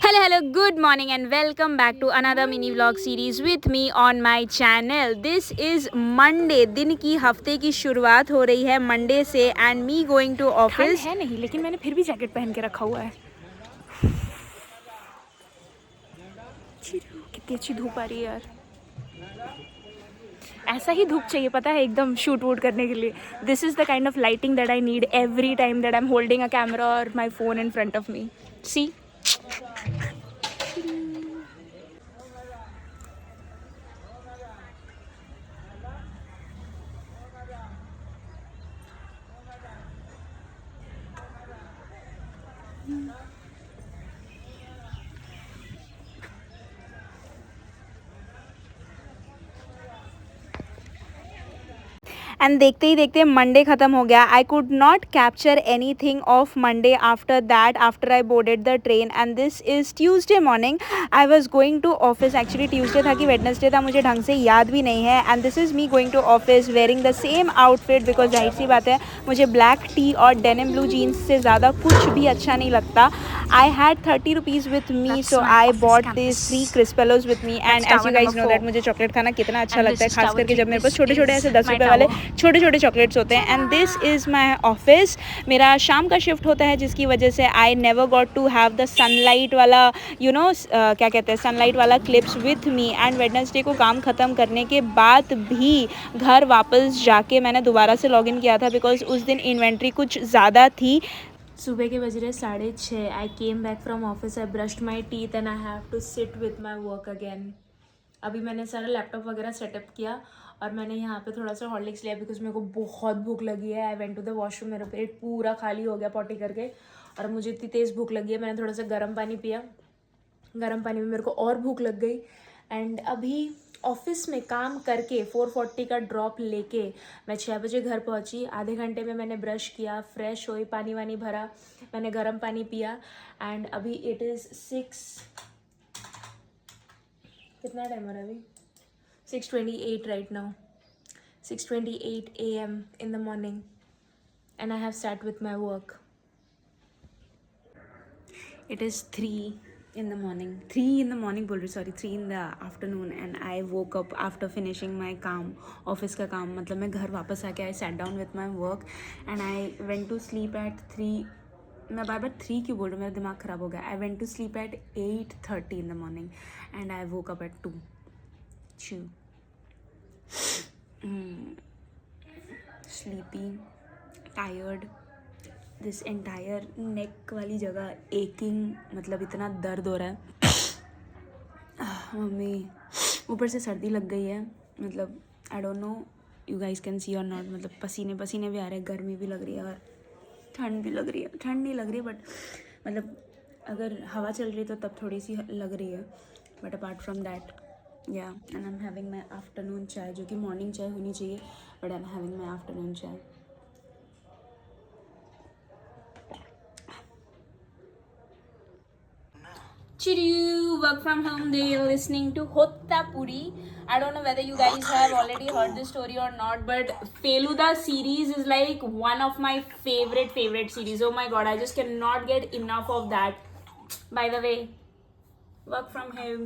Hello, good morning, and welcome back to another mini vlog series with me on my channel. This is Monday. दिन की हफ्ते की शुरुआत हो रही है मंडे से एंड मी गोइंग टू ठंड ऑफिस. है नहीं, लेकिन मैंने फिर भी जैकेट पहन के रखा हुआ है। कितनी अच्छी धूप आ रही है यार। ऐसा ही धूप चाहिए, पता है, एकदम शूट वूट करने के लिए। This is the kind of lighting that I need every time that I am holding a camera और my phone in front of me. See, and देखते ही देखते मंडे ख़त्म हो गया. I could not capture anything of Monday after that, after I boarded the train. And this is Tuesday morning. I was going to office. Actually Tuesday था कि Wednesday था, मुझे ढंग से याद भी नहीं है. And this is me going to office wearing the same outfit, because जाहिर सी बात है मुझे ब्लैक टी और डेनिम ब्लू जीन्स से ज़्यादा कुछ भी अच्छा नहीं लगता. I had 30 rupees with me, so I bought this 3 Crispellos with me. And as you guys know that मुझे चॉकलेट खाना कितना अच्छा लगता है, खास करके जब मेरे पास छोटे छोटे ऐसे 10 रुपये वाले छोटे छोटे चॉकलेट्स होते हैं. And this is my office. मेरा शाम का शिफ्ट होता है, जिसकी वजह से I never got to have the sunlight वाला क्या कहते हैं, सनलाइट वाला clips with me. And Wednesday को काम ख़त्म करने के बाद भी घर वापस जाके मैंने दोबारा से लॉग इन किया था, बिकॉज उस दिन इन्वेंट्री कुछ ज़्यादा थी. सुबह के बज रहे 6:30. I came back from office, I brushed my teeth and I have to sit with my work again. अभी मैंने सारा लैपटॉप वगैरह सेटअप किया और मैंने यहाँ पे थोड़ा सा हॉर्लिक्स लिया, बिकॉज मेरे को बहुत भूख लगी है. I went to the washroom, मेरा पेट पूरा खाली हो गया पॉटी करके, और मुझे इतनी तेज़ भूख लगी है. मैंने थोड़ा सा गर्म पानी पिया. गर्म पानी में मेरे को और भूख लग गई. एंड अभी ऑफिस में काम करके 4:40 का ड्रॉप लेके मैं 6 बजे घर पहुंची. आधे घंटे में मैंने ब्रश किया, फ्रेश हुई, पानी वानी भरा, मैंने गर्म पानी पिया. एंड अभी इट इज़ 6, कितना टाइम हो रहा है अभी? 6:28 right now. 6:28 a.m. in the morning, and I have sat with my work. It is 3 in the morning. 3 in the morning बोल रही, sorry, 3 in the afternoon, and I woke up after finishing my काम, office का काम. मतलब मैं घर वापस आके I sat down with my work and I went to sleep at 3. मैं बार बार 3 क्यों बोल रही हूँ, मेरा दिमाग ख़राब हो गया. I went to sleep at 8:30 in the morning and I woke up at 2. Sleepy, tired, this entire neck वाली जगह एकिंग, मतलब इतना दर्द हो रहा है. मम्मी, ऊपर से सर्दी लग गई है. मतलब आई don't no you guys can see और नॉट, मतलब पसीने पसीने भी आ रहे हैं, गर्मी भी लग रही है और ठंड भी लग रही है. ठंड नहीं लग रही बट मतलब अगर हवा चल रही है तो तब थोड़ी सी लग रही है. बट अपार्ट फ्रॉम दैट या, and I am having my afternoon चाय, जो कि मॉर्निंग चाय होनी चाहिए, but I am having my afternoon चाय. Chiru, work from home day, listening to Hotta Puri. I don't know whether you guys have already heard this story or not, but Feluda series is like one of my favorite series. Oh my god, I just cannot get enough of that. By the way, work from home.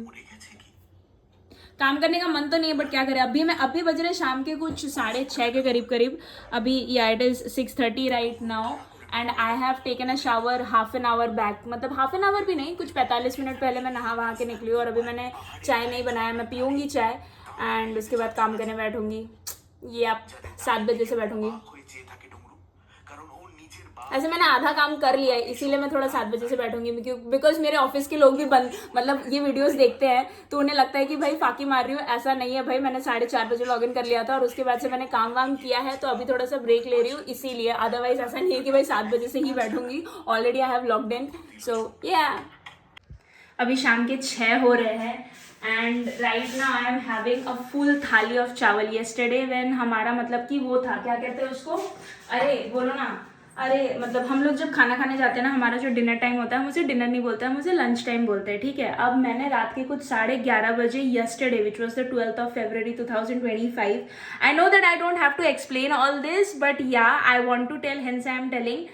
काम करने का मन तो नहीं है, but क्या करें. अभी बज रहे शाम के कुछ 6:30 के करीब. अभी या it is 6:30 right now. And I have taken a shower half an hour back, मतलब हाफ एन आवर भी नहीं, कुछ 45 मिनट पहले मैं नहा वहा के निकली. और अभी मैंने चाय नहीं बनाया, मैं पीऊँगी चाय एंड उसके बाद काम करने बैठूँगी. ये आप 7 बजे से बैठूँगी. ऐसे मैंने आधा काम कर लिया है, इसीलिए मैं थोड़ा 7 बजे से बैठूंगी, बिकॉज मेरे ऑफिस के लोग भी मतलब ये वीडियोस देखते हैं तो उन्हें लगता है कि भाई फाकी मार रही हूँ. ऐसा नहीं है भाई, मैंने 4:30 बजे लॉग इन कर लिया था और उसके बाद से मैंने काम वाम किया है, तो अभी थोड़ा सा ब्रेक ले रही हूँ इसीलिए. अदरवाइज ऐसा नहीं है कि भाई 7 बजे से ही बैठूंगी. Already I have logged in, so ya. अभी शाम के 6 हो रहे हैं and right now I am having a full thali of chawal. Yesterday when हमारा मतलब कि वो था, क्या कहते हैं उसको, अरे बोलो ना, अरे मतलब हम लोग जब खाना खाने जाते हैं ना, हमारा जो डिनर टाइम होता है, मुझे डिनर नहीं बोलता है, मुझे लंच टाइम बोलते हैं, ठीक है. अब मैंने रात के कुछ 11:30 बजे yesterday, which was the 12th of February 2025, I know that I don't have to explain all this, but ya I want to tell, hence I am telling.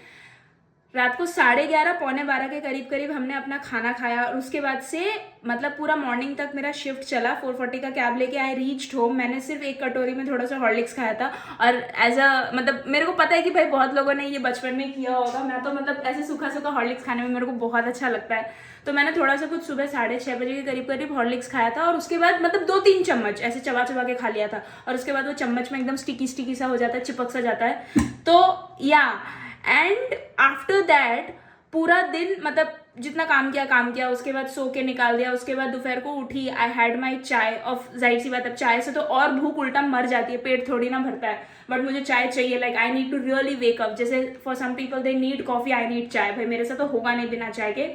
रात को 11:30 पौने 12 के करीब करीब हमने अपना खाना खाया और उसके बाद से मतलब पूरा मॉर्निंग तक मेरा शिफ्ट चला। 4:40 का कैब लेके आई रीच्ड होम। मैंने सिर्फ एक कटोरी में थोड़ा सा हॉर्लिक्स खाया था और एज अ मतलब मेरे को पता है कि भाई बहुत लोगों ने ये बचपन में किया होगा। मैं तो मतलब ऐसे सूखा सूखा हॉर्लिक्स खाने में मेरे को बहुत अच्छा लगता है, तो मैंने थोड़ा सा कुछ सुबह 6:30 बजे के करीब करीब हॉर्लिक्स खाया था और उसके बाद मतलब 2-3 चम्मच ऐसे चबा चबा के खा लिया था और उसके बाद वो चम्मच में एकदम स्टिकी स्टिकी सा हो जाता है, चिपक सा जाता है। तो या एंड आफ्टर दैट पूरा दिन मतलब जितना काम किया, उसके बाद सो के निकाल दिया। उसके बाद दोपहर को उठी, आई हैड माई चाय। और जाहिर सी बात, अब चाय से तो और भूख उल्टा मर जाती है, पेट थोड़ी ना भरता है, बट मुझे चाय चाहिए। Like I need to really wake up. जैसे for some people they need coffee, I need chai. भाई मेरे से तो होगा नहीं बिना चाय के।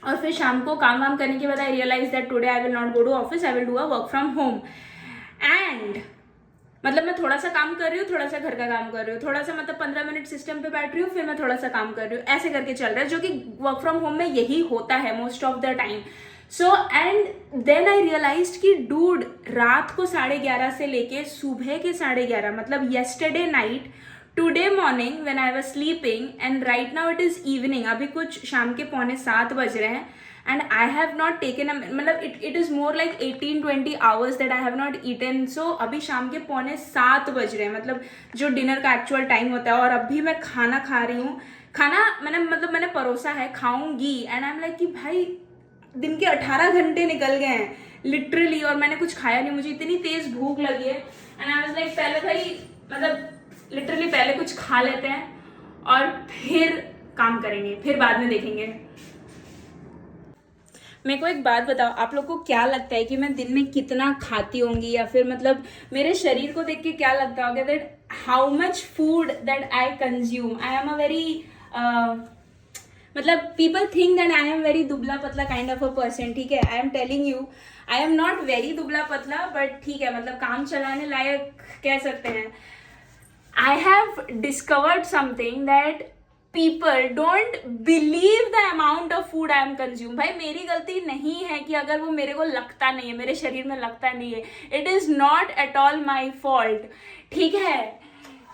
और फिर शाम को काम वाम करने के बाद I realise that today I will not go to office, I will do a work from home. And मतलब मैं थोड़ा सा काम कर रही हूँ, थोड़ा सा घर का काम कर रही हूँ, थोड़ा सा मतलब 15 मिनट सिस्टम पे बैठ रही हूँ, फिर मैं थोड़ा सा काम कर रही हूँ, ऐसे करके चल रहा है, जो कि वर्क फ्रॉम होम में यही होता है most of the time. So and then I realize कि डूड रात को 11:30 से लेके सुबह के 11:30 मतलब yesterday night today morning when I was sleeping and right now it is evening, अभी कुछ शाम के 6:45 बज रहे हैं and I have not taken a मतलब it is more like 18-20 hours that I have not eaten। so अभी शाम के 6:45 बज रहे हैं, मतलब जो डिनर का एक्चुअल टाइम होता है, और अभी मैं खाना खा रही हूँ। खाना मैंने परोसा है, खाऊंगी एंड आई एम लाइक कि भाई दिन के 18 घंटे निकल गए हैं लिटरली और मैंने कुछ खाया नहीं। मुझे इतनी तेज भूख लगी है एंड आई वाज लाइक पहले भाई मतलब लिटरली पहले कुछ खा लेते हैं और फिर काम करेंगे, फिर बाद में देखेंगे। मेरे को एक बात बताओ, आप लोग को क्या लगता है कि मैं दिन में कितना खाती होंगी, या फिर मतलब मेरे शरीर को देख के क्या लगता होगा that how much food that I consume. I am a very मतलब people think that I am very दुबला पतला काइंड ऑफ अ पर्सन। ठीक है, I am telling you I am not very दुबला पतला, बट ठीक है मतलब काम चलाने लायक कह सकते हैं। I have discovered something that people don't believe the amount of food I am consume। भाई मेरी गलती नहीं है कि अगर वो मेरे को लगता नहीं है, मेरे शरीर में लगता नहीं है, it is not at all my fault। ठीक है,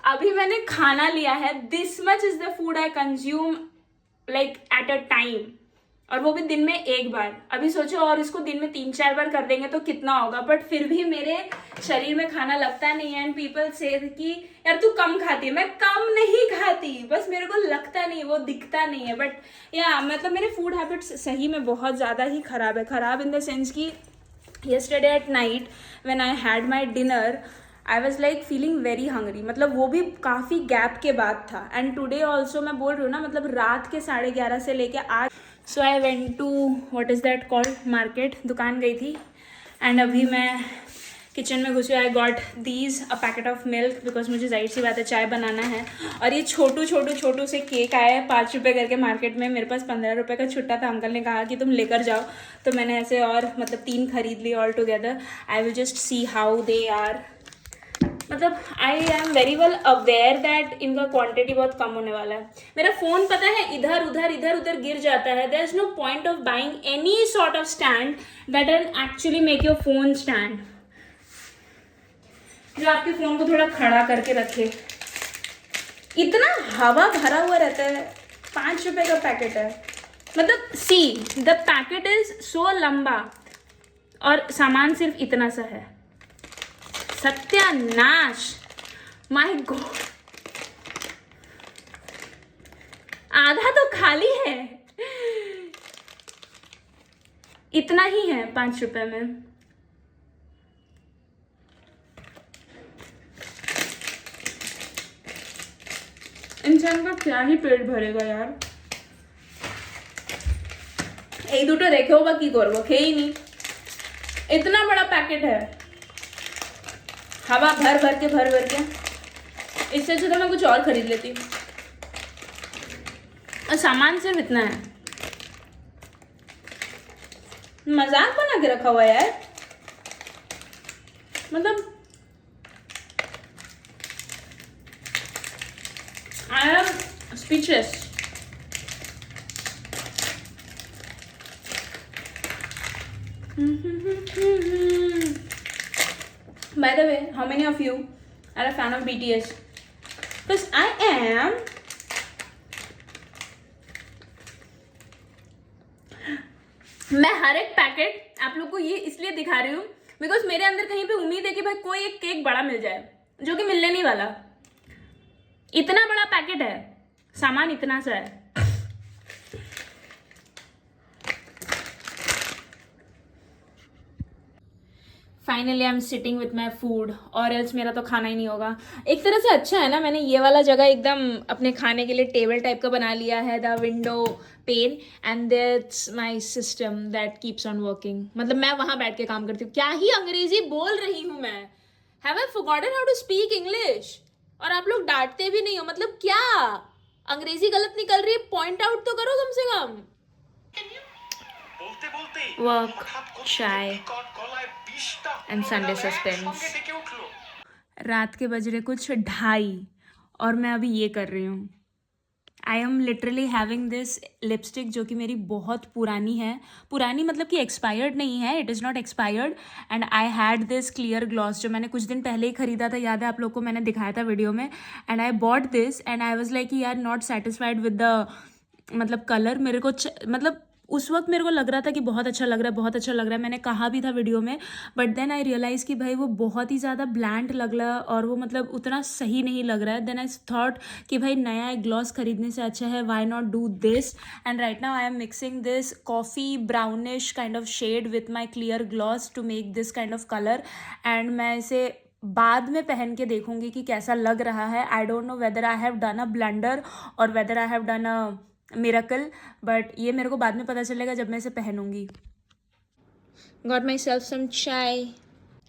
अभी मैंने खाना लिया है, this much is the food I consume like at a time, और वो भी दिन में एक बार। अभी सोचो और इसको दिन में 3-4 बार कर देंगे तो कितना होगा, बट फिर भी मेरे शरीर में खाना लगता नहीं है। एंड पीपल से कि यार तू कम खाती है, मैं कम नहीं खाती, बस मेरे को लगता नहीं है, वो दिखता नहीं है। बट या मतलब मेरे फूड हैबिट्स सही में बहुत ज़्यादा ही ख़राब है। ख़राब इन द सेंस कि yesterday at night when I had my dinner I was like feeling very hungry, मतलब वो भी काफ़ी गैप के बाद था। एंड टुडे ऑल्सो मैं बोल रही हूँ ना, मतलब रात के 11:30 से लेके आज। So I went to what is that called market, दुकान गई थी एंड अभी मैं किचन में घुसी। I got these a packet of milk because मुझे जाहिर सी बात है चाय बनाना है। और ये छोटू से केक आया है 5 रुपये करके मार्केट में। मेरे पास 15 रुपये का छुट्टा था, अंकल ने कहा कि तुम लेकर जाओ, तो मैंने ऐसे और मतलब 3 खरीद ली all together. I will just see how they are. मतलब I am very well aware that इनका क्वांटिटी बहुत कम होने वाला है। मेरा फ़ोन पता है इधर उधर गिर जाता है। There is no point of buying any sort of stand that can actually make your phone stand, जो आपके फ़ोन को थोड़ा खड़ा करके रखे। इतना हवा भरा हुआ रहता है, 5 रुपये का पैकेट है। मतलब see the packet is so लंबा और सामान सिर्फ इतना सा है। सत्यानाश, माय गॉड, आधा तो खाली है। इतना ही है 5 रुपए में। इंसान का क्या ही पेट भरेगा यार। এই দুটো রেখেও বা কি করবো, খেয়েই নি। इतना बड़ा पैकेट है, हवा भर भर के। इससे अच्छा तो मैं कुछ और खरीद लेती। और सामान सिर्फ इतना है। मजाक बना के रखा हुआ है यार, मतलब I am speechless. By the way, how many of you are a fan of BTS? Because I am. मैं हर एक पैकेट आप लोग को ये इसलिए दिखा रही हूँ बिकॉज मेरे अंदर कहीं पे उम्मीद है कि भाई कोई एक केक बड़ा मिल जाए, जो कि मिलने नहीं वाला। इतना बड़ा पैकेट है, सामान इतना सा है। Finally I am sitting with my food, और एल्स मेरा तो खाना ही नहीं होगा। एक तरह से अच्छा है ना, मैंने ये वाला जगह एकदम अपने खाने के लिए टेबल टाइप का बना लिया है, the window pane, and that's my system that keeps on working. मतलब मैं वहां बैठ के काम करती हूँ। क्या ही अंग्रेजी बोल रही हूँ मैं, have I forgotten how to speak English. और आप लोग डांटते भी नहीं हो, मतलब क्या अंग्रेजी गलत निकल रही है, पॉइंट आउट तो करो कम से कम। वर्क, चाय एंड संडे सस्पेंस। रात के बज रहे कुछ 2:30 और मैं अभी ये कर रही हूँ। I am literally having this lipstick जो कि मेरी बहुत पुरानी है। पुरानी मतलब कि एक्सपायर्ड नहीं है, it is not expired. And I had this clear gloss जो मैंने कुछ दिन पहले ही खरीदा था, याद है आप लोग को, मैंने दिखाया था वीडियो में। And I bought this and I was like यार नॉट सेटिस्फाइड विद द मतलब कलर। मेरे को मतलब उस वक्त मेरे को लग रहा था कि बहुत अच्छा लग रहा है, बहुत अच्छा लग रहा है, मैंने कहा भी था वीडियो में। बट देन आई रियलाइज़ कि भाई वो बहुत ही ज़्यादा ब्लैंड लग रहा है और वो मतलब उतना सही नहीं लग रहा है। देन आई थॉट कि भाई नया एक ग्लॉस खरीदने से अच्छा है, why not do this. And right now I am mixing this coffee brownish kind of shade with my clear gloss to make this kind of colour. एंड मैं इसे बाद में पहन के देखूंगी कि कैसा लग रहा है। I don't know whether I have done a blunder और whether I have done a miracle, but ये मेरे को बाद में पता चलेगा जब मैं इसे पहनूंगी। गॉट माई सेल्फ सम चाय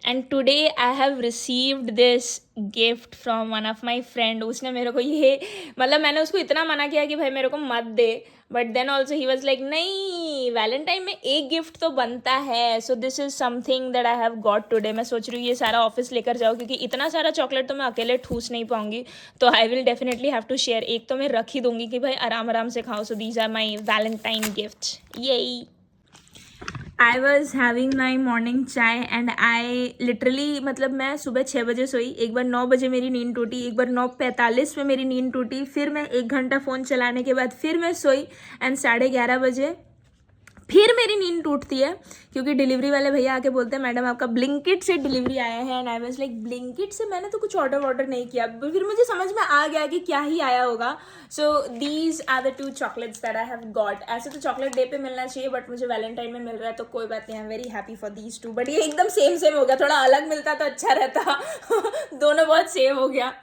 and today I have received this gift from one of my friend. उसने मेरे को ये मतलब मैंने उसको इतना मना किया कि भाई मेरे को मत दे, but then also he was like नहीं वैलेंटाइन में एक गिफ्ट तो बनता है। So this is something that I have got today. मैं सोच रही हूँ ये सारा ऑफिस लेकर जाऊँ क्योंकि इतना सारा चॉकलेट तो मैं अकेले ठूस नहीं पाऊंगी, तो I will definitely have to share. एक तो मैं रख ही दूंगी कि भाई आराम आराम से खाओ। So these are my Valentine gift. यही I was having my morning chai and I literally मतलब मैं सुबह 6 बजे सोई, एक बार 9 बजे मेरी नींद टूटी, एक बार 9:45 में मेरी नींद टूटी, फिर मैं 1 घंटा फ़ोन चलाने के बाद फिर मैं सोई एंड 11:30 बजे फिर मेरी नींद टूटती है क्योंकि डिलीवरी वाले भैया आके बोलते हैं मैडम आपका ब्लिंकिट से डिलीवरी आया है। And I was like Blinkit से? मैंने तो कुछ ऑर्डर नहीं किया। फिर मुझे समझ में आ गया कि क्या ही आया होगा। So these are the 2 chocolates that I have got. ऐसे तो चॉकलेट डे पे मिलना चाहिए बट मुझे वैलेंटाइन में मिल रहा है तो कोई बात नहीं, आई am very happy for these 2। But ये एकदम सेम हो गया, थोड़ा अलग मिलता तो अच्छा रहता। दोनों बहुत सेम हो गया।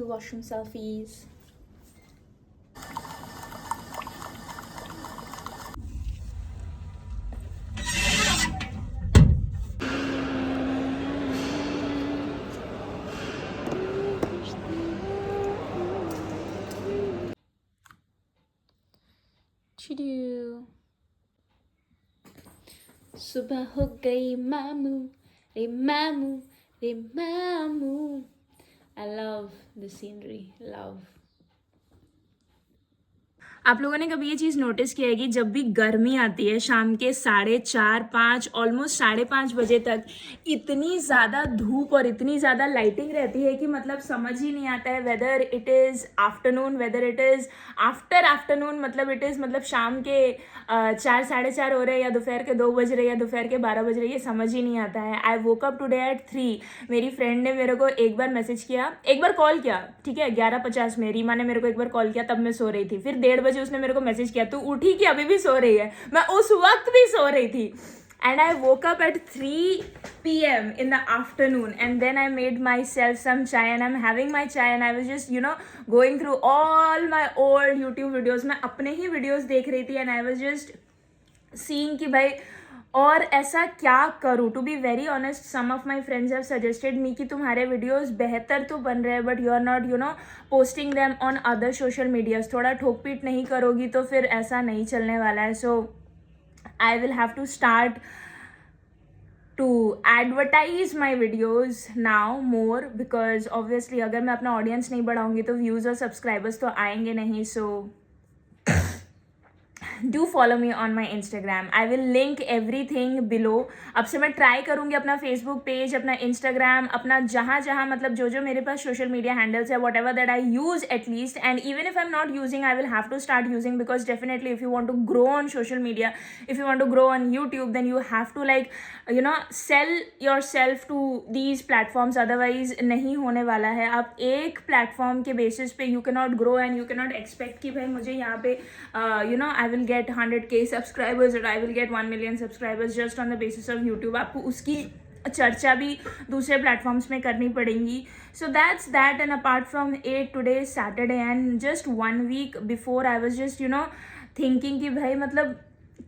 Washroom selfies. सुबह हो गई मामू रे मामू रे मामू। I love the scenery, love. आप लोगों ने कभी ये चीज़ नोटिस किया है कि जब भी गर्मी आती है शाम के 4:30 5 ऑलमोस्ट 5:30 बजे तक इतनी ज़्यादा धूप और इतनी ज़्यादा लाइटिंग रहती है कि मतलब समझ ही नहीं आता है whether it is afternoon, whether it is after afternoon, मतलब इट इज़ मतलब शाम के 4 4:30 हो रहे हैं या दोपहर के 2 बज रहे या दोपहर के 12 बज रहे, ये समझ ही नहीं आता है। I woke up today at 3। मेरी फ्रेंड ने मेरे को एक बार मैसेज किया, एक बार कॉल किया, ठीक है 11:50 में रीमा ने मेरे को एक बार कॉल किया, तब मैं सो रही थी। फिर 1:30 बजे उसने मेरे को मैसेज किया तू उठी कि अभी भी सो रही है? मैं उस वक्त भी सो रही थी। And I woke up at 3 p.m. in the afternoon and then I made myself some chai and I'm having my chai and I was just going through all my old YouTube videos. मैं अपने ही videos देख रही थी and I was just seeing कि भाई और ऐसा क्या करूँ। To be very honest some of my friends have suggested me कि तुम्हारे वीडियोस बेहतर तो बन रहे हैं but you are not posting them on other social medias. थोड़ा ठोक पीट नहीं करोगी तो फिर ऐसा नहीं चलने वाला है। So I will have to start to advertise my videos now more because obviously अगर मैं अपना ऑडियंस नहीं बढ़ाऊंगी तो व्यूज़ और सब्सक्राइबर्स तो आएंगे नहीं। सो do follow me on my Instagram. I will link everything below. अब से मैं ट्राई करूँगी अपना फेसबुक पेज, अपना इंस्टाग्राम, अपना जहाँ जहाँ मतलब जो जो मेरे पास सोशल मीडिया हैंडल्स है, whatever that I use at least, and even if I am not using I will have to start using, because definitely if you want to grow on social media, if you want to grow on YouTube, then you have to like you know sell your self to these platforms, otherwise नहीं होने वाला है. आप एक platform के basis पे you can not grow and you can not expect कि भाई मुझे यहाँ पे you know I will get 100K subscribers or I will get 1 million subscribers just on the basis of YouTube. आपको उसकी चर्चा भी दूसरे प्लेटफॉर्म्स में करनी पड़ेंगी. So that's that, and apart from it, today is Saturday and just 1 week before I was just you know thinking कि भाई मतलब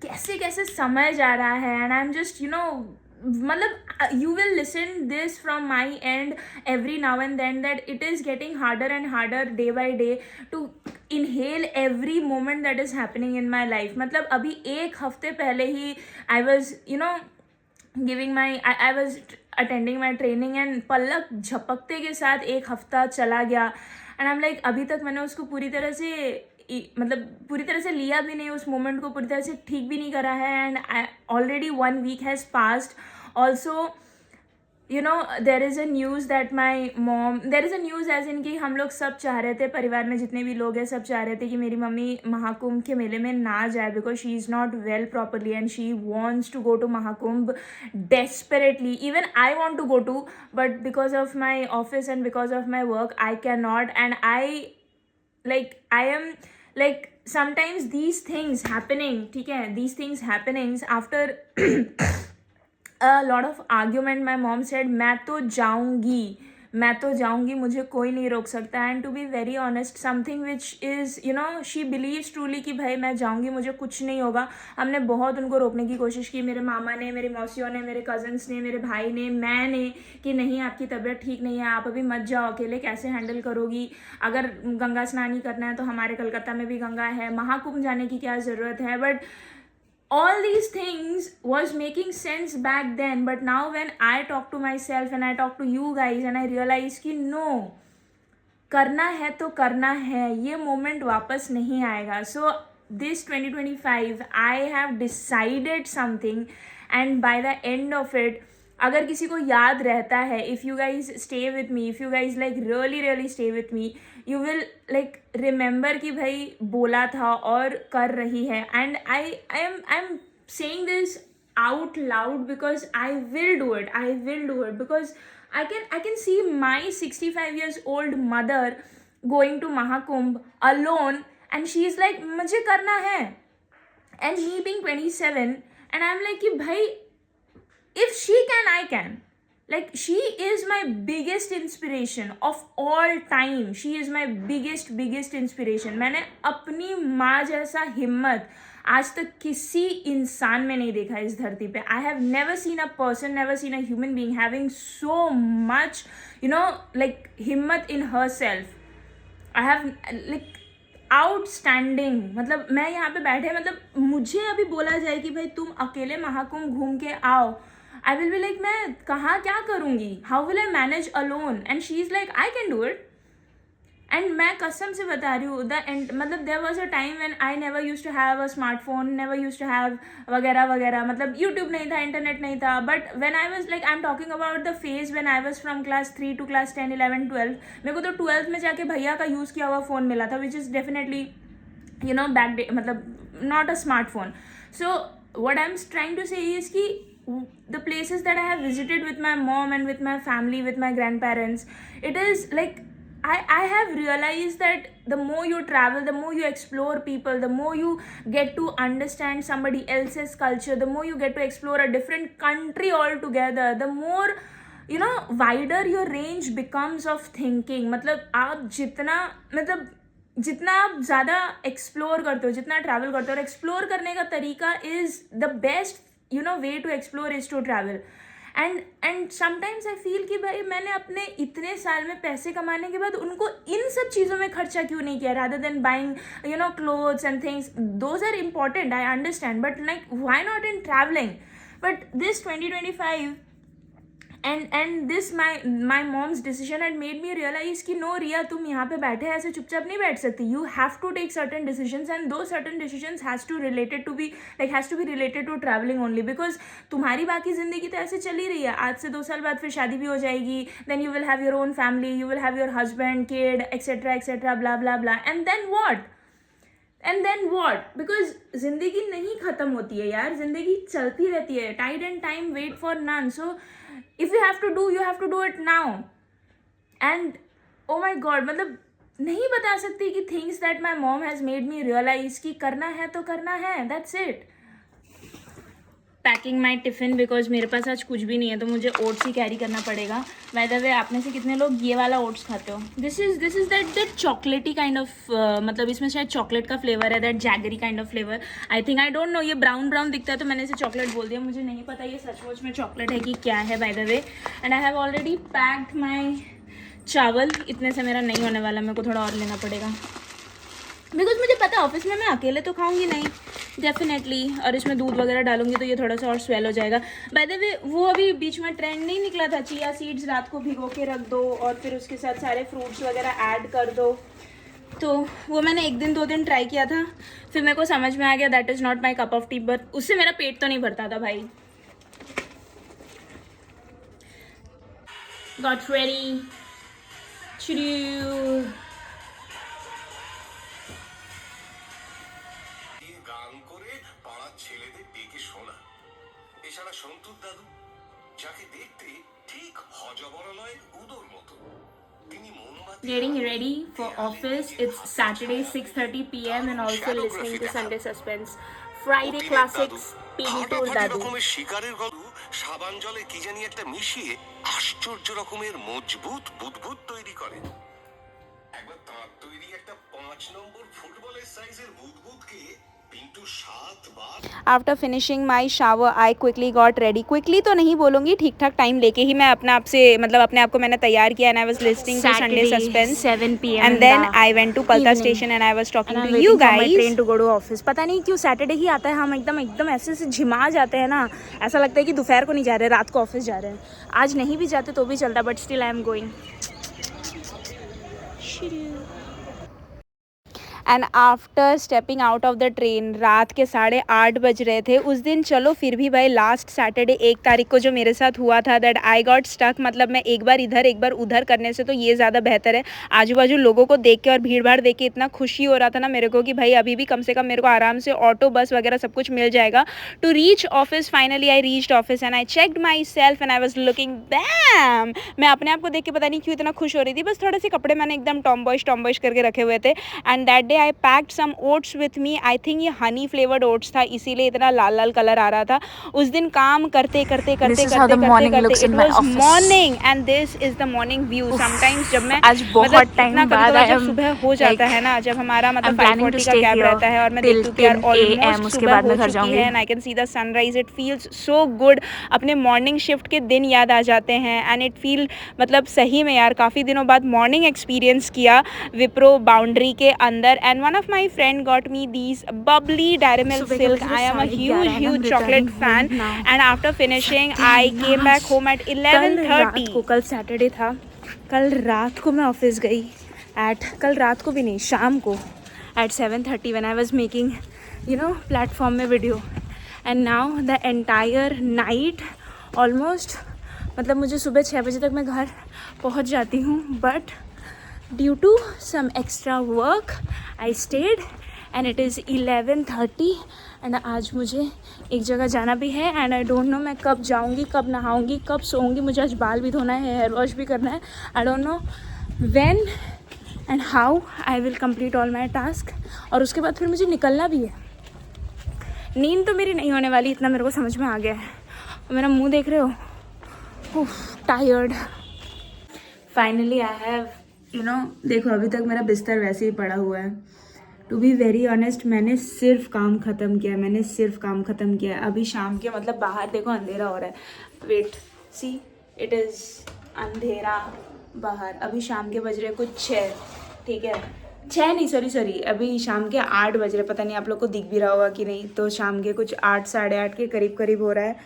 कैसे कैसे समय जा रहा है, and I'm just you know मतलब you will listen this from my end every now and then that it is getting harder and harder day by day to inhale every moment that is happening in my life. मतलब अभी एक हफ्ते पहले ही I was you know giving my I was attending my training and पलक झपकते के साथ एक हफ्ता चला गया, and I'm like अभी तक मैंने उसको पूरी तरह से मतलब पूरी तरह से लिया भी नहीं, उस मोमेंट को पूरी तरह से ठीक भी नहीं करा है, and already 1 week has passed. Also you know there is a news that my mom, there is a news as in कि हम लोग सब चाह रहे थे, परिवार में जितने भी लोग हैं सब चाह रहे थे कि मेरी मम्मी महाकुंभ के मेले में ना जाए, because she is not well properly and she wants to go to Mahakumbh desperately. Even I want to go to, but because of my office and because of my work I cannot, and I am like sometimes these things happening, ठीक है, these things happenings after a lot of argument my mom said मैं तो जाऊंगी, मुझे कोई नहीं रोक सकता. And to be very honest something which is you know she believes truly कि भाई मैं जाऊंगी, मुझे कुछ नहीं होगा. हमने बहुत उनको रोकने की कोशिश की, मेरे मामा ने, मेरी मौसियों ने, मेरे कज़न्स ने, मेरे भाई ने, मैंने, कि नहीं आपकी तबीयत ठीक नहीं है, आप अभी मत जाओ, अकेले कैसे हैंडल करोगी, अगर गंगा स्नान ही करना है तो हमारे कलकत्ता में भी गंगा है, महाकुंभ जाने की क्या ज़रूरत है. But all these things was making sense back then, but now when I talk to myself and I talk to you guys and I realize कि no, करना है तो करना है, ये moment वापस नहीं आएगा. So this 2025 I have decided something, and by the end of it, अगर किसी को याद रहता है, if you guys stay with me, if you guys like really stay with me, you will like remember कि भाई बोला था और कर रही है. And I'm saying this out loud because I will do it because I can see my 65 years old mother going to Mahakumbh alone, and she is like मुझे करना है, and me being 27, and I'm like कि भाई if she can, I can. Like she is my biggest inspiration of all time. She is my biggest inspiration. मैंने अपनी माँ जैसा हिम्मत आज तक किसी इंसान में नहीं देखा इस धरती पे. I have never seen a person, never seen a human being having so much, you know, like हिम्मत in herself. I have like outstanding. मतलब मैं यहाँ पे बैठे, मतलब मुझे अभी बोला जाए कि भाई तुम अकेले महाकुंभ घूम के आओ, I will be like मैं कहाँ क्या करूँगी, how will I manage alone, and she is like I can do it. And मैं कसम से बता रही हूँ मतलब there was a time when I never used to have a smartphone, never used to have वगैरह, मतलब YouTube नहीं था, इंटरनेट नहीं था. But when I was like, I'm talking about the phase when I was from class 3 to class 10, 11, 12. मेरे को तो 12th में जाके भैया का यूज़ किया हुआ फ़ोन मिला था, which is definitely you know back day, मतलब not a smartphone. So what I'm trying to say is कि the places that I have visited with my mom and with my family, with my grandparents, it is like I have realized that the more you travel, the more you explore people, the more you get to understand somebody else's culture, the more you get to explore a different country altogether, the more you know wider your range becomes of thinking. मतलब आप जितना आप ज़्यादा explore करते हो, जितना travel करते हो, और एक्सप्लोर करने का तरीका is the best you know way to explore is to travel. And sometimes I feel कि भाई मैंने अपने इतने साल में पैसे कमाने के बाद उनको इन सब चीज़ों में खर्चा क्यों नहीं किया, rather than buying you know clothes and things. Those are important, I understand, but like why not in traveling? But this 2025 and this my mom's decision and made me realise कि नो रिया, तुम यहाँ पे बैठे ऐसे चुपचाप नहीं बैठ सकती. You have to take certain decisions and those certain decisions has to be related to travelling only. Because तुम्हारी बाकी जिंदगी तो ऐसे चल ही रही है. आज से 2 साल बाद फिर शादी भी हो जाएगी. Then you will have your own family, you will have your husband, kid, etcetera blah blah blah. And then what? Because जिंदगी नहीं खत्म होती है यार, जिंदगी चलती रहती है. Tide and time wait for none. So if you have to do it now. And oh my god, मतलब नहीं बता सकती कि things that my mom has made me realise कि करना है तो करना है. That's it. Packing my tiffin because मेरे पास आज कुछ भी नहीं है, तो मुझे ओट्स ही कैरी करना पड़ेगा. बाय द वे, आप में से कितने लोग ये वाला ओट्स खाते हो? दिस इज़ दैट चॉकलेटी काइंड ऑफ, मतलब इसमें शायद चॉकलेट का फ्लेवर है, that jaggery kind of flavour. I think, I don't no, ये ब्राउन दिखता है तो मैंने इसे चॉकलेट बोल दिया. मुझे नहीं पता ये सचमुच में चॉकलेट है कि क्या है, by the way. And I have already packed my chawal. इतने से मेरा नहीं होने वाला, मेरे को थोड़ा और लेना पड़ेगा. बिकॉज मुझे पता है ऑफिस में मैं अकेले तो खाऊंगी नहीं डेफिनेटली, और इसमें दूध वगैरह डालूंगी तो ये थोड़ा सा और स्वेल हो जाएगा. बाय द वे, वो अभी बीच में ट्रेंड नहीं निकला था, चिया सीड्स रात को भिगो के रख दो और फिर उसके साथ सारे फ्रूट्स वगैरह ऐड कर दो. तो वो मैंने 1 दिन 2 दिन ट्राई किया था, फिर मेरे को समझ में आ गया that is not my cup of T. But उससे मेरा पेट तो नहीं भरता था भाई. Got ready. এছাড়া সন্তুর দাদু, যাকে দেখতে ঠিক হজবরলয়ের উদর মতো, তিনি মোমবাতি Getting ready for office. It's Saturday 6:30 p.m. and also listening to Sunday Suspense. Friday Classics. PD2 দাদু. রকমের শিকারের গল্প সাবান জলে কি জানি একটা মিশিয়ে আশ্চর্য রকমের মজবুত বুদবুদ তৈরি করে. একবার তার তৈরি একটা 5 নম্বর ফুটবলের সাইজের বুদবুদকে after finishing my shower I quickly got ready. Quickly तो नहीं बोलूँगी, ठीक ठाक टाइम लेके ही मैं अपने आप से, मतलब अपने आप को मैंने तैयार किया. And I was listening to Sunday Suspense 7 p.m. And then I went to Palta station and I was talking to you guys. Train to go to office. पता नहीं क्यों सैटरडे ही आता है, हम एकदम ऐसे झिमा जाते हैं ना, ऐसा लगता है कि दोपहर को नहीं जा रहे, रात को ऑफिस जा रहे हैं. आज नहीं भी जाते तो भी चलता, but still I am going. And after stepping out of the train, रात के 8:30 बज रहे थे उस दिन. चलो फिर भी भाई, लास्ट सैटरडे 1 तारीख को जो मेरे साथ हुआ था, दैट आई गॉट स्टक. मतलब मैं एक बार इधर एक बार उधर करने से तो ये ज़्यादा बेहतर है. आजू बाजू लोगों को देख के और भीड़ भाड़ देख के इतना खुशी हो रहा था ना मेरे को कि भाई अभी भी कम से कम मेरे को आराम से ऑटो बस वगैरह सब कुछ मिल जाएगा to reach office. Finally I reached office and I checked myself and I was looking bam. मैं अपने आप को देख के पता नहीं क्यों इतना खुश हो रही थी. बस थोड़े से कपड़े मैंने एकदम टॉम्बॉयश करके रखे हुए थे. And that day I packed some oats with me. I think ये हनी फ्लेवर्ड ओट्स था, इसीलिए इतना लाल लाल कलर आ रहा था. उस दिन काम करते it was morning and this is the morning view. Sometimes जब मैं आज बहुत टाइम बाद जब सुबह हो जाता है ना, जब हमारा मतलब 5:40 का कैब रहता है और मैं देखती हूँ कि यार ऑलमोस्ट सुबह हो चुकी है and I can see the sunrise. It feels so good. अपने मॉर्निंग शिफ्ट के दिन याद आ जाते हैं एंड इट फील, मतलब सही में यार काफ़ी दिनों बाद मॉर्निंग एक्सपीरियंस किया विप्रो बाउंड्री के अंदर. And one of my friend got me these bubbly dairy milk silk. I am a huge chocolate fan and after finishing I came back home at 11:30. कल सैटरडे था, कल रात को मैं ऑफिस गई कल रात को भी नहीं, शाम को at 7:30 when I was making platform में वीडियो. And now the entire night almost, मतलब मुझे सुबह 6 बजे तक मैं घर पहुंच जाती हूँ, but due to some extra work I stayed and it is 11:30 and आज मुझे एक जगह जाना भी है. एंड आई डोंट नो मैं कब जाऊँगी, कब नहाऊँगी, कब सोऊंगी. मुझे आज बाल भी धोना है, हेयर वॉश भी करना है. I don't know when and how I will complete all my task. और उसके बाद फिर मुझे निकलना भी है. नींद तो मेरी नहीं होने वाली, इतना मेरे को समझ में आ गया है. मेरा मुँह देख रहे हो, टायर्ड. फाइनली आई हैव देखो अभी तक मेरा बिस्तर वैसे ही पड़ा हुआ है. टू बी वेरी ऑनेस्ट, मैंने सिर्फ काम ख़त्म किया. अभी शाम के, मतलब बाहर देखो अंधेरा हो रहा है. वेट, सी, इट इज़ अंधेरा बाहर. अभी शाम के बज रहे कुछ 6, ठीक है, 6 नहीं, सॉरी, अभी शाम के 8 बज रहे. पता नहीं आप लोग को दिख भी रहा होगा कि नहीं. तो शाम के कुछ 8, 8:30 के करीब हो रहा है.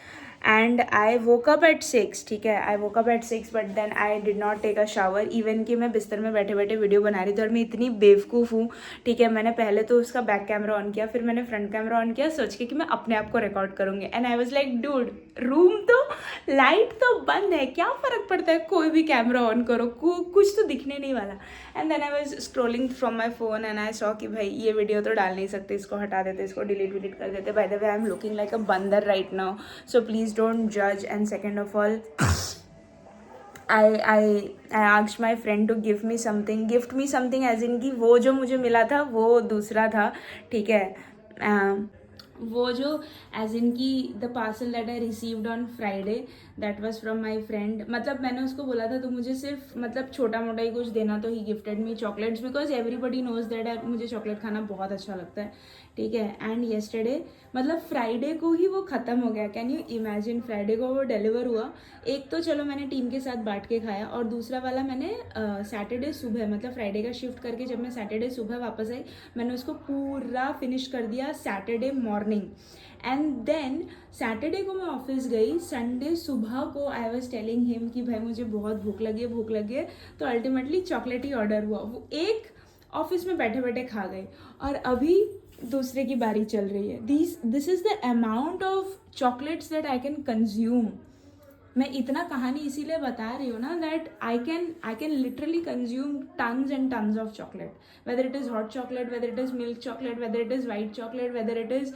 And I woke up at 6, ठीक है, I woke up at 6 but then I did not take a shower. Even कि मैं बिस्तर में बैठे बैठे वीडियो बना रही थी और मैं इतनी बेवकूफ़ हूँ, ठीक है, मैंने पहले तो उसका बैक कैमरा ऑन किया, फिर मैंने फ्रंट कैमरा ऑन किया सोच के कि मैं अपने आप को रिकॉर्ड करूँगी। And I was like dude, room तो लाइट तो बंद है, क्या फ़र्क पड़ता है, कोई भी कैमरा ऑन करो, कुछ तो दिखने नहीं वाला। And then I was scrolling from my phone and I saw कि भाई ये वीडियो तो डाल नहीं सकते, इसको हटा देते, इसको डिलीट कर देते। By the way I am looking like a bandar right now, so please don't जज। And second of all, I asked my friend to gift me something as in कि वो जो मुझे मिला था वो दूसरा था, ठीक है, वो जो एज इन की the parcel that I received on Friday that was from my friend. मतलब मैंने उसको बोला था तो मुझे सिर्फ मतलब छोटा मोटा ही कुछ देना, तो ही gifted me chocolates because everybody knows that मुझे चॉकलेट खाना बहुत अच्छा लगता है, ठीक है। एंड येस्टरडे मतलब फ्राइडे को ही वो ख़त्म हो गया। कैन यू इमेजिन, फ्राइडे को वो डिलीवर हुआ। एक तो चलो मैंने टीम के साथ बांट के खाया और दूसरा वाला मैंने सैटरडे सुबह, मतलब फ्राइडे का शिफ्ट करके जब मैं सैटरडे सुबह वापस आई मैंने उसको पूरा फिनिश कर दिया Saturday morning. And then Saturday को मैं ऑफिस गई, संडे सुबह को आई वॉज टेलिंग हिम कि भाई मुझे बहुत भूख लगी है, तो अल्टीमेटली चॉकलेट ही ऑर्डर हुआ। वो एक ऑफिस में बैठे बैठे खा गए और अभी दूसरे की बारी चल रही है। This is the amount of chocolates that I can consume. मैं इतना कहानी इसीलिए बता रही हूँ ना that I can literally consume tons and tons of chocolate, whether it is hot chocolate, whether it is milk chocolate, whether it is white chocolate, whether it is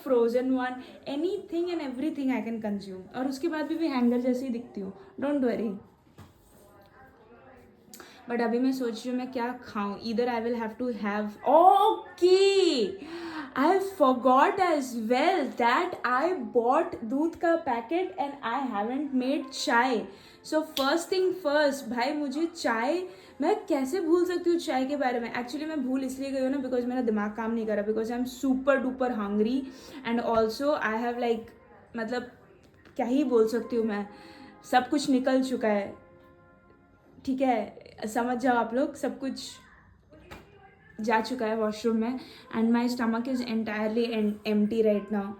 frozen one, any thing and every thing I can consume. और उसके बाद भी hanger जैसी दिखती हूँ, don't worry. But अभी मैं सोच रही हूँ मैं क्या खाऊँ, either I will have to have, okay I forgot as well that I bought दूध का packet and I haven't made चाय। So first thing first, भाई मुझे चाय, मैं कैसे भूल सकती हूँ चाय के बारे में। एक्चुअली मैं भूल इसलिए गई हूँ ना बिकॉज मेरा दिमाग काम नहीं कर रहा, because I am super duper hungry and also I have like, मतलब क्या ही बोल सकती हूँ मैं, सब कुछ निकल चुका है, ठीक है, समझ जाओ आप लोग, सब कुछ जा चुका है वॉशरूम में and my stomach is entirely empty right now.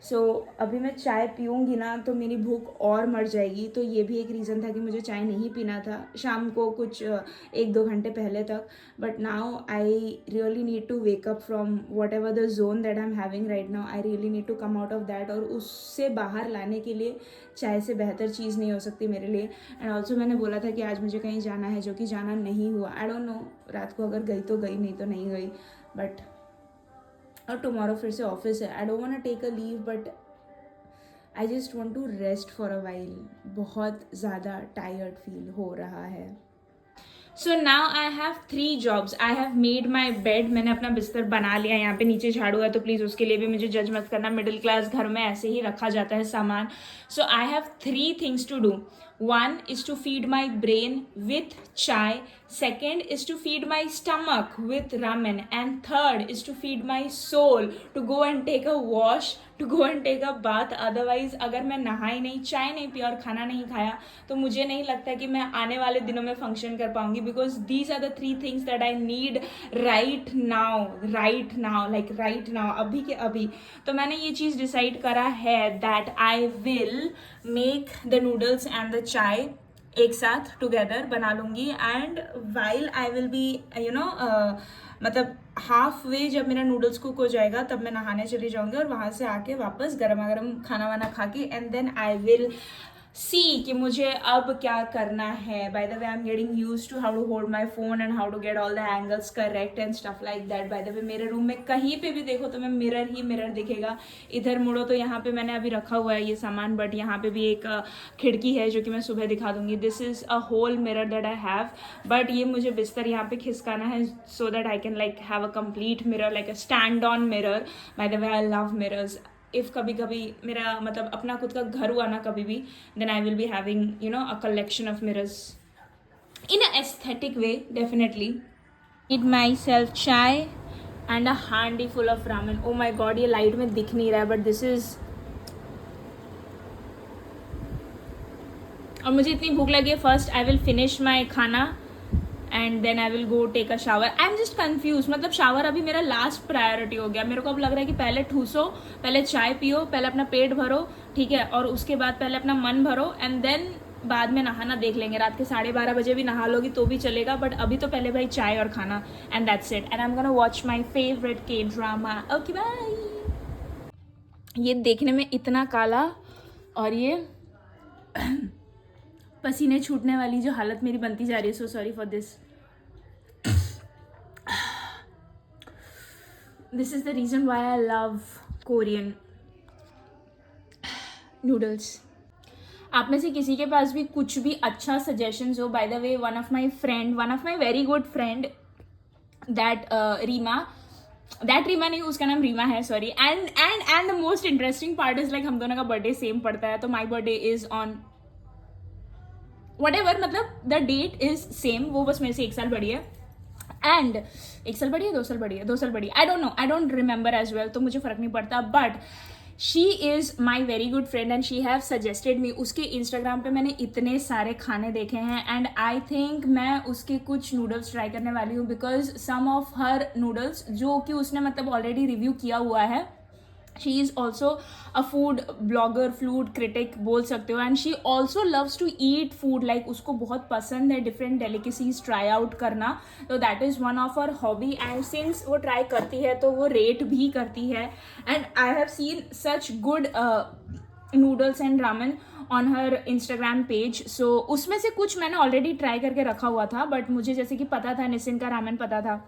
So अभी मैं चाय पीऊँगी ना तो मेरी भूख और मर जाएगी। तो ये भी एक रीज़न था कि मुझे चाय नहीं पीना था शाम को कुछ 1-2 घंटे पहले तक। But now I really need to wake up from whatever the zone that I am having right now. I really need to come out of that, और उससे बाहर लाने के लिए चाय से बेहतर चीज़ नहीं हो सकती मेरे लिए। एंड ऑल्सो मैंने बोला था कि आज मुझे कहीं जाना है, जो कि जाना नहीं हुआ। आई डोंट नो, रात को अगर गई तो गई, नहीं तो नहीं गई। बट और टुमारो फिर से ऑफिस है। I don't want to take a leave but I just want to rest for a while. बहुत ज़्यादा टायर्ड फील हो रहा है। So now I have 3 jobs. I have made my bed, मैंने अपना बिस्तर बना लिया। यहाँ पे नीचे झाड़ू है तो प्लीज़ उसके लिए भी मुझे जज मत करना, मिडिल क्लास घर में ऐसे ही रखा जाता है सामान। So I have 3 things to do. 1 is to feed my brain with chai, 2nd is to feed my stomach with ramen, and 3rd is to feed my soul to go and take a wash, to go and take a bath. Otherwise अगर मैं नहाई नहीं, चाय नहीं P और खाना नहीं खाया तो मुझे नहीं लगता कि मैं आने वाले दिनों में फंक्शन कर पाऊंगी, because these are the 3 things that I need right now, like right now, अभी के अभी। तो मैंने ये चीज़ डिसाइड करा है that I will make the noodles and the चाय एक साथ टुगेदर बना लूँगी। And while I will B मतलब हाफ वे जब मेरा नूडल्स कुक हो जाएगा तब मैं नहाने चली जाऊँगी और वहाँ से आके वापस गर्मा गर्म खाना वाना खा के and then I will see कि मुझे अब क्या करना है। By the way I am getting use to how to hold my phone and how to get all the angles correct and stuff like that. By the way मेरे room में कहीं पे भी देखो तो मैं मिरर ही मिरर दिखेगा। इधर मुड़ो तो यहाँ पे मैंने अभी रखा हुआ है ये सामान, बट यहाँ पे भी एक खिड़की है जो कि मैं सुबह दिखा दूंगी। This is a whole mirror that I have, but ये मुझे बिस्तर यहाँ पे खिसकाना है so that I can like have a complete mirror, like a stand on mirror. By the way I love mirrors. If कभी कभी मेरा मतलब अपना खुद का घर हुआ ना कभी भी, then I will be having a collection of mirrors in a aesthetic way definitely. Need my self chai and a handi full of ramen. Oh my god, ये लाइट में दिख नहीं रहा है बट दिस इज, और मुझे इतनी भूख लगी है। First I will finish my khana and then I will go take a shower. I am just confuse, मतलब शावर अभी मेरा लास्ट प्रायोरिटी हो गया. मेरे को अब लग रहा है कि पहले ठूसो, पहले चाय पियो, पहले अपना पेट भरो, ठीक है, और उसके बाद पहले अपना मन भरो, एंड देन बाद में नहाना देख लेंगे. रात के 12:30 बजे भी नहा लोगी तो भी चलेगा, बट अभी तो पहले भाई चाय और खाना, and that's it. And I am gonna watch my favourite K drama. Okay bye. ये देखने में इतना काला और ये पसीने छूटने वाली जो हालत मेरी बनती जा रही है. So sorry for this. This is the reason why I love Korean noodles. आप में से किसी के पास भी कुछ भी अच्छा सजेशंस हो, by the way one of my very good friend that Reema नहीं, उसका नाम रीमा है, sorry. And the most interesting part is like हम दोनों का बर्थडे सेम पड़ता है. तो my birthday is on whatever, मतलब द डेट इज सेम. वो बस मेरे से 1 साल बड़ी है. एंड 1 साल बड़ी है, 2 साल बड़ी है, 2 साल बड़ी, I don't know, I don't remember as well, तो मुझे फर्क नहीं पड़ता. But she is my very good friend and she have suggested me. उसके इंस्टाग्राम पे मैंने इतने सारे खाने देखे हैं एंड आई थिंक मैं उसके कुछ नूडल्स ट्राई करने वाली हूँ, because some of her noodles जो कि उसने मतलब ऑलरेडी रिव्यू किया हुआ है. She is also a food blogger, food critic बोल सकते हो. And she also loves to eat food, like उसको बहुत पसंद है डिफरेंट डेलिकेसीज ट्राई आउट करना. तो that is one of our hobby. And since वो ट्राई करती है तो वो रेट भी करती है. And I have seen such good noodles and ramen on her Instagram page. So उसमें से कुछ मैंने ऑलरेडी ट्राई करके रखा हुआ था, बट मुझे जैसे कि पता था, निसिन का रामेन पता था.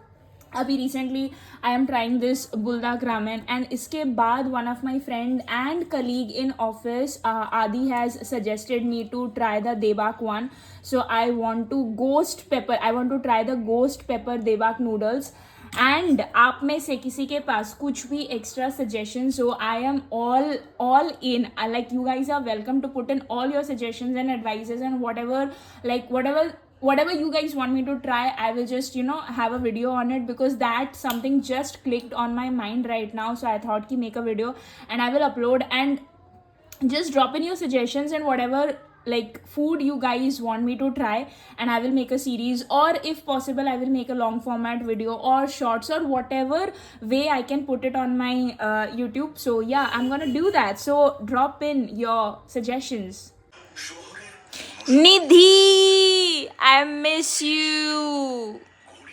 अभी recently I am trying this Buldak ramen. And इसके बाद one of my friend and colleague in office Aadi has suggested me to try the Debak one. So I want to try the ghost pepper Debak noodles. And आप में से किसी के पास कुछ भी extra suggestions हो, I am all in. Like you guys are welcome to put in all your suggestions and advices and whatever you guys want me to try. I will just have a video on it, because that something just clicked on my mind right now. So I thought ki make a video and I will upload, and just drop in your suggestions and whatever like food you guys want me to try, and I will make a series, or if possible I will make a long format video or shorts, or whatever way I can put it on my YouTube. So yeah, I'm gonna do that. So drop in your suggestions. Nidhi, I miss you.